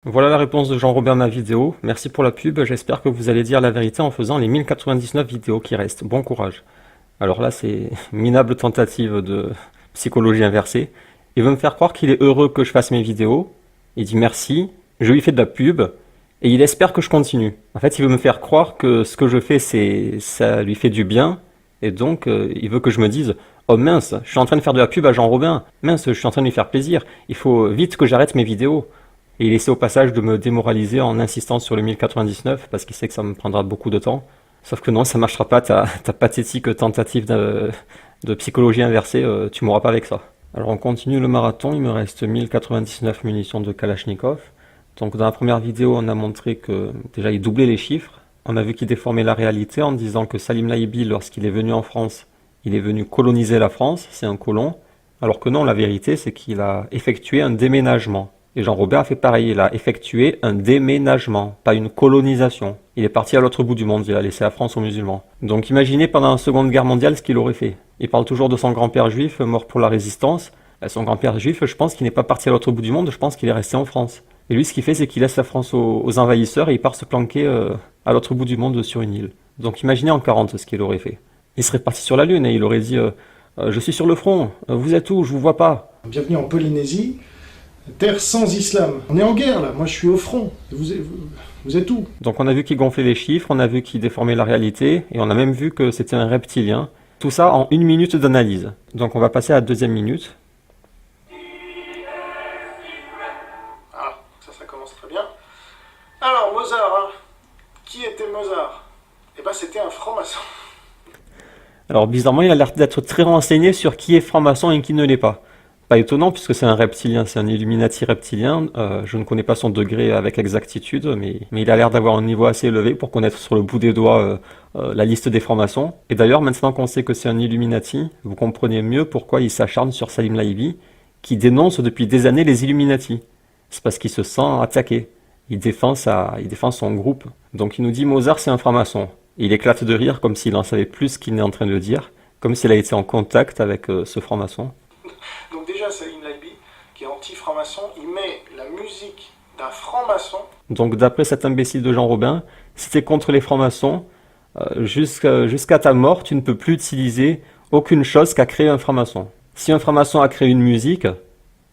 Voilà la réponse de Jean-Robert à ma vidéo. Merci pour la pub, j'espère que vous allez dire la vérité en faisant les 1099 vidéos qui restent. Bon courage. Alors là, c'est une minable tentative de psychologie inversée. Il veut me faire croire qu'il est heureux que je fasse mes vidéos. Il dit merci, je lui fais de la pub, et il espère que je continue. En fait, il veut me faire croire que ce que je fais, ça lui fait du bien, et donc il veut que je me dise oh mince, je suis en train de faire de la pub à Jean Robin, mince, je suis en train de lui faire plaisir, il faut vite que j'arrête mes vidéos. Et il essaie au passage de me démoraliser en insistant sur le 1099 parce qu'il sait que ça me prendra beaucoup de temps. Sauf que non, ça marchera pas, ta pathétique tentative de psychologie inversée, tu m'auras pas avec ça. Alors on continue le marathon, il me reste 1099 munitions de Kalachnikov. Donc dans la première vidéo, on a montré que déjà il doublait les chiffres. On a vu qu'il déformait la réalité en disant que Salim Laïbi, lorsqu'il est venu en France, il est venu coloniser la France, c'est un colon. Alors que non, la vérité, c'est qu'il a effectué un déménagement. Et Jean-Robert a fait pareil, il a effectué un déménagement, pas une colonisation. Il est parti à l'autre bout du monde, il a laissé la France aux musulmans. Donc imaginez pendant la Seconde Guerre mondiale ce qu'il aurait fait. Il parle toujours de son grand-père juif mort pour la résistance. Son grand-père juif, je pense qu'il n'est pas parti à l'autre bout du monde, je pense qu'il est resté en France. Et lui, ce qu'il fait, c'est qu'il laisse la France aux envahisseurs et il part se planquer à l'autre bout du monde sur une île. Donc imaginez en 40 ce qu'il aurait fait. Il serait parti sur la Lune et il aurait dit je suis sur le front, vous êtes où, je vous vois pas. Bienvenue en Polynésie, terre sans islam. On est en guerre là, moi je suis au front, vous êtes où? Donc on a vu qu'il gonflait les chiffres, on a vu qu'il déformait la réalité et on a même vu que c'était un reptilien. Tout ça en 1 minute d'analyse. Donc on va passer à la deuxième minute. Ah, ça commence très bien. Alors Mozart, hein. Qui était Mozart? Eh ben c'était un franc-maçon. Alors bizarrement, il a l'air d'être très renseigné sur qui est franc-maçon et qui ne l'est pas. Pas étonnant puisque c'est un reptilien, c'est un Illuminati reptilien. Je ne connais pas son degré avec exactitude, mais il a l'air d'avoir un niveau assez élevé pour connaître sur le bout des doigts la liste des francs-maçons. Et d'ailleurs, maintenant qu'on sait que c'est un Illuminati, vous comprenez mieux pourquoi il s'acharne sur Salim Laïbi, qui dénonce depuis des années les Illuminati. C'est parce qu'il se sent attaqué. Il défend son groupe. Donc il nous dit Mozart c'est un franc-maçon. Et il éclate de rire comme s'il en savait plus qu'il est en train de dire, comme s'il a été en contact avec ce franc-maçon. Donc déjà Salim Laïbi, qui est anti-franc-maçon, il met la musique d'un franc-maçon. Donc d'après cet imbécile de Jean Robin, si tu es contre les francs-maçons, jusqu'à ta mort, tu ne peux plus utiliser aucune chose qu'a créé un franc-maçon. Si un franc-maçon a créé une musique,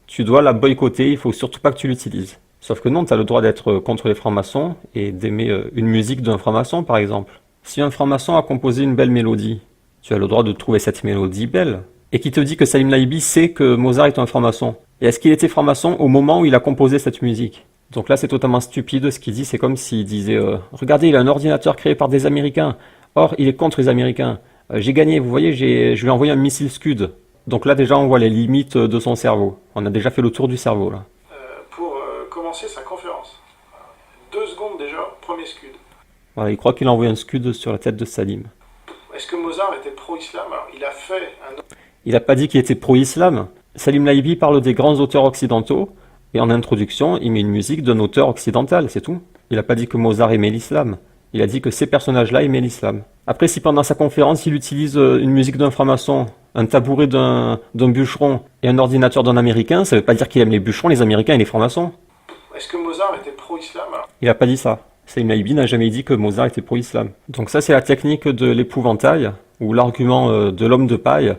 tu dois la boycotter, il faut surtout pas que tu l'utilises. Sauf que non, tu as le droit d'être contre les francs-maçons et d'aimer une musique d'un franc-maçon par exemple. Si un franc-maçon a composé une belle mélodie, tu as le droit de trouver cette mélodie belle. Et qui te dit que Salim Laïbi sait que Mozart est un franc-maçon. Et est-ce qu'il était franc-maçon au moment où il a composé cette musique? Donc là, c'est totalement stupide ce qu'il dit. C'est comme s'il disait regardez, il a un ordinateur créé par des Américains. Or, il est contre les Américains. J'ai gagné, vous voyez, je lui ai envoyé un missile Scud. Donc là, déjà, on voit les limites de son cerveau. On a déjà fait le tour du cerveau, là. Pour commencer sa conférence. 2 secondes déjà, premier Scud. Voilà, il croit qu'il a envoyé un Scud sur la tête de Salim. Est-ce que Mozart était pro-islam? Alors, il a fait un... Il n'a pas dit qu'il était pro-islam. Salim Laïbi parle des grands auteurs occidentaux, et en introduction, il met une musique d'un auteur occidental, c'est tout. Il n'a pas dit que Mozart aimait l'islam. Il a dit que ces personnages-là aimaient l'islam. Après, si pendant sa conférence, il utilise une musique d'un franc-maçon, un tabouret d'un bûcheron et un ordinateur d'un américain, ça ne veut pas dire qu'il aime les bûcherons, les américains et les francs-maçons. Est-ce que Mozart était pro-islam? Il n'a pas dit ça. Salim Laïbi n'a jamais dit que Mozart était pro-islam. Donc ça, c'est la technique de l'épouvantail, ou l'argument de l'homme de paille.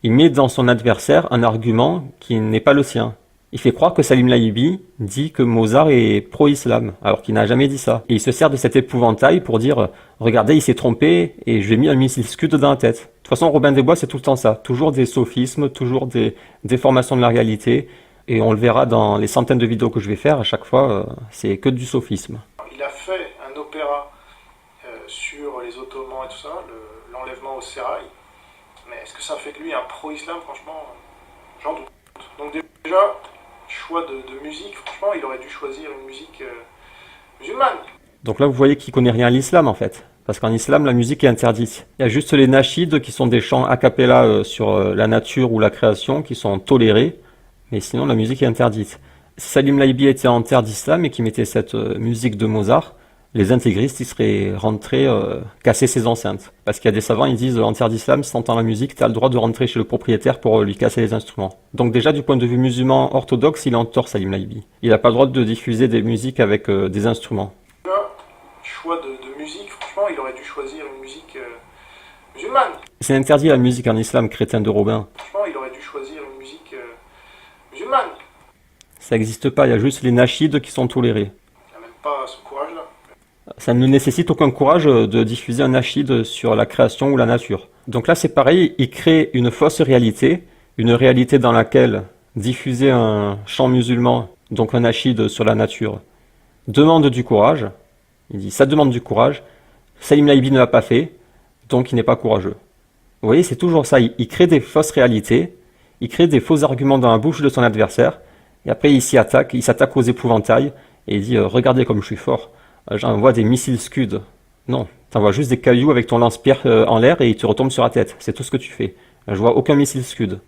Il met dans son adversaire un argument qui n'est pas le sien. Il fait croire que Salim Laïbi dit que Mozart est pro-islam, alors qu'il n'a jamais dit ça. Et il se sert de cet épouvantail pour dire « Regardez, il s'est trompé et je lui ai mis un missile Scud dans la tête ». De toute façon, Robin des Bois, c'est tout le temps ça. Toujours des sophismes, toujours des déformations de la réalité. Et on le verra dans les centaines de vidéos que je vais faire. À chaque fois, c'est que du sophisme. Il a fait un opéra sur les Ottomans et tout ça, l'enlèvement au sérail. Mais est-ce que ça fait de lui un pro-islam? Franchement, j'en doute. Donc déjà, choix de musique, franchement, il aurait dû choisir une musique musulmane. Donc là, vous voyez qu'il connaît rien à l'islam en fait. Parce qu'en islam, la musique est interdite. Il y a juste les nashids qui sont des chants a cappella sur la nature ou la création qui sont tolérés. Mais sinon, la musique est interdite. Si Salim Laïbi était en terre d'islam et qu'il mettait cette musique de Mozart, les intégristes, ils seraient rentrés casser ses enceintes. Parce qu'il y a des savants, ils disent en terre d'islam, si t'entends la musique, t'as le droit de rentrer chez le propriétaire pour lui casser les instruments. Donc déjà, du point de vue musulman orthodoxe, il est en tort, Salim Laibi. Il n'a pas le droit de diffuser des musiques avec des instruments. Là, choix de musique, franchement, il aurait dû choisir une musique musulmane. C'est interdit la musique en islam, crétin de Robin. Franchement, il aurait dû choisir une musique musulmane. Ça n'existe pas, il y a juste les nashids qui sont tolérés. Il n'a même pas ce courage-là. Ça ne nécessite aucun courage de diffuser un nashid sur la création ou la nature. Donc là, c'est pareil, il crée une fausse réalité, une réalité dans laquelle diffuser un chant musulman, donc un nashid sur la nature, demande du courage. Il dit ça demande du courage. Salim Laibi ne l'a pas fait, donc il n'est pas courageux. Vous voyez, c'est toujours ça. Il crée des fausses réalités, il crée des faux arguments dans la bouche de son adversaire, et après il s'y attaque, il s'attaque aux épouvantails, et il dit regardez comme je suis fort. J'envoie des missiles Scud. Non, t'envoies juste des cailloux avec ton lance-pierre en l'air et il te retombe sur la tête. C'est tout ce que tu fais. Je vois aucun missile Scud.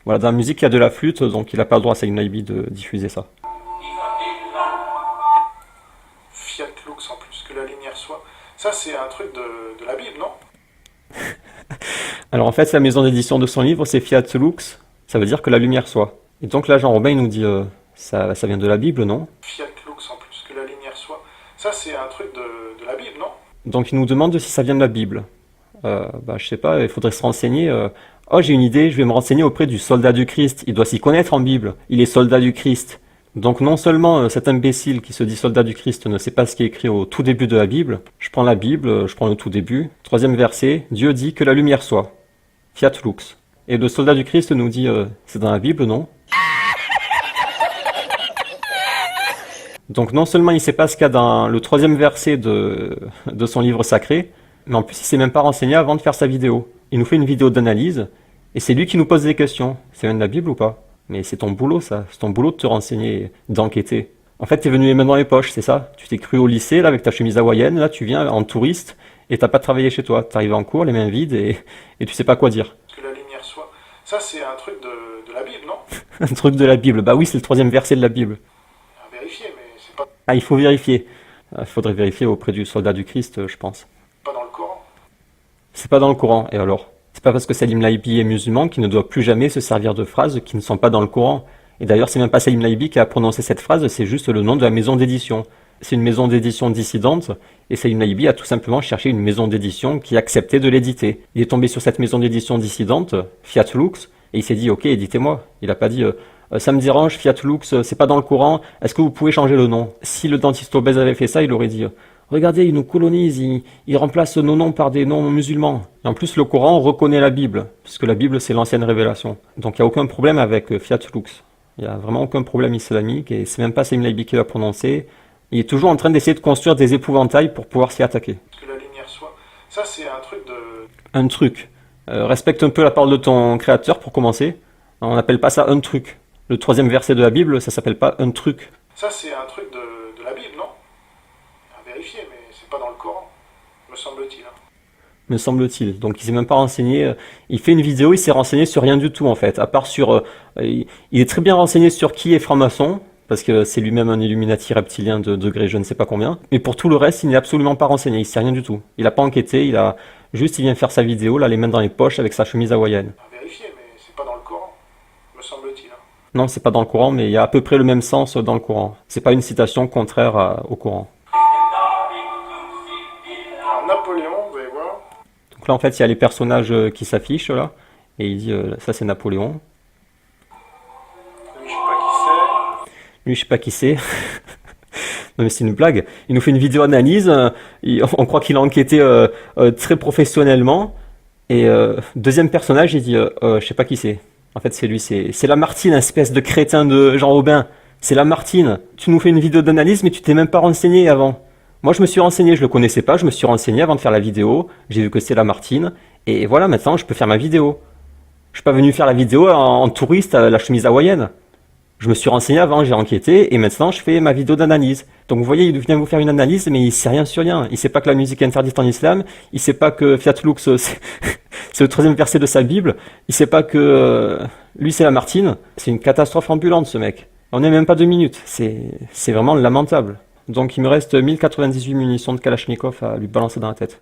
Voilà, dans la musique, il y a de la flûte, donc il n'a pas le droit, Salim Laibi, de diffuser ça. Fiat Lux en plus, que la lumière soit. Ça, c'est un truc de la Bible, non? Alors en fait, la maison d'édition de son livre, c'est Fiat Lux. Ça veut dire que la lumière soit. Et donc là, Jean Robin, il nous dit, ça vient de la Bible, non? Fiat Lux en plus, que la lumière soit. Ça, c'est un truc de la Bible, non? Donc il nous demande si ça vient de la Bible. Je sais pas, il faudrait se renseigner. Oh, j'ai une idée, je vais me renseigner auprès du soldat du Christ. Il doit s'y connaître en Bible. Il est soldat du Christ. Donc non seulement cet imbécile qui se dit soldat du Christ ne sait pas ce qui est écrit au tout début de la Bible. Je prends la Bible, je prends le tout début. Troisième verset, Dieu dit que la lumière soit. Fiat Lux. Et le soldat du Christ nous dit, c'est dans la Bible, non? Donc non seulement il ne sait pas ce qu'il y a dans le troisième verset de son livre sacré, mais en plus il ne s'est même pas renseigné avant de faire sa vidéo. Il nous fait une vidéo d'analyse, et c'est lui qui nous pose des questions. C'est bien de la Bible ou pas? Mais c'est ton boulot ça, c'est ton boulot de te renseigner, d'enquêter. En fait t'es venu les mains dans les poches, c'est ça? Tu t'es cru au lycée là avec ta chemise hawaïenne, là tu viens en touriste, et t'as pas travaillé chez toi. T'arrives en cours, les mains vides, et tu sais pas quoi dire. Que la lumière soit. Ça, c'est un truc de la Bible, non? Un truc de la Bible, bah oui c'est le troisième verset de la Bible. À vérifier, mais c'est pas Ah, il faut vérifier. Il faudrait vérifier auprès du soldat du Christ, je pense. dans le Coran. C'est pas dans le Coran, et alors? C'est pas parce que Salim Laibi est musulman qu'il ne doit plus jamais se servir de phrases qui ne sont pas dans le Coran. Et d'ailleurs, c'est même pas Salim Laibi qui a prononcé cette phrase, c'est juste le nom de la maison d'édition. C'est une maison d'édition dissidente, et Salim Laibi a tout simplement cherché une maison d'édition qui acceptait de l'éditer. Il est tombé sur cette maison d'édition dissidente, Fiat Lux, et il s'est dit, ok, éditez-moi. Il a pas dit, ça me dérange, Fiat Lux, c'est pas dans le Coran, est-ce que vous pouvez changer le nom? Si le dentiste obèse avait fait ça, il aurait dit, regardez, il nous colonise, il remplace nos noms par des noms musulmans. Et en plus, le Coran reconnaît la Bible, puisque la Bible, c'est l'ancienne révélation. Donc il n'y a aucun problème avec Fiat Lux. Il n'y a vraiment aucun problème islamique, et c'est même pas Salim Laibi qui l'a prononcé. Il est toujours en train d'essayer de construire des épouvantails pour pouvoir s'y attaquer. Que la lumière soit. Ça, c'est un truc de... Un truc. Respecte un peu la parole de ton créateur pour commencer. On n'appelle pas ça un truc. Le troisième verset de la Bible, ça s'appelle pas un truc. Ça, c'est un truc de la Bible, non? À vérifier, mais c'est pas dans le Coran, me semble-t-il. Me semble-t-il. Donc il s'est même pas renseigné. Il fait une vidéo, il s'est renseigné sur rien du tout en fait. À part sur... il est très bien renseigné sur qui est franc-maçon, parce que c'est lui-même un Illuminati reptilien de degré je ne sais pas combien. Mais pour tout le reste, il n'est absolument pas renseigné, il sait rien du tout. Il a pas enquêté, il vient faire sa vidéo, là, les mains dans les poches avec sa chemise hawaïenne. À vérifier, mais c'est pas dans le Coran, me semble-t-il. Non, c'est pas dans le Coran, mais il y a à peu près le même sens dans le Coran. C'est pas une citation contraire au Coran. Alors, Napoléon, vous allez voir. Donc là, en fait, il y a les personnages qui s'affichent, là. Et il dit, ça c'est Napoléon. Lui, je sais pas qui c'est. Non mais c'est une blague. Il nous fait une vidéo analyse. On croit qu'il a enquêté très professionnellement. Et deuxième personnage, il dit, je sais pas qui c'est. En fait, c'est lui, c'est Lamartine, espèce de crétin de Jean Robin. C'est Lamartine. Tu nous fais une vidéo d'analyse, mais tu t'es même pas renseigné avant. Moi, je me suis renseigné, je le connaissais pas, je me suis renseigné avant de faire la vidéo. J'ai vu que c'est Lamartine. Et voilà, maintenant, je peux faire ma vidéo. Je suis pas venu faire la vidéo en touriste à la chemise hawaïenne. Je me suis renseigné avant, j'ai enquêté, et maintenant je fais ma vidéo d'analyse. Donc vous voyez, il vient vous faire une analyse, mais il sait rien sur rien. Il sait pas que la musique est interdite en islam, il sait pas que Fiat Lux, c'est le troisième verset de sa Bible, il sait pas que lui c'est Lamartine. C'est une catastrophe ambulante ce mec. On n'est même pas 2 minutes, c'est vraiment lamentable. Donc il me reste 1098 munitions de Kalachnikov à lui balancer dans la tête.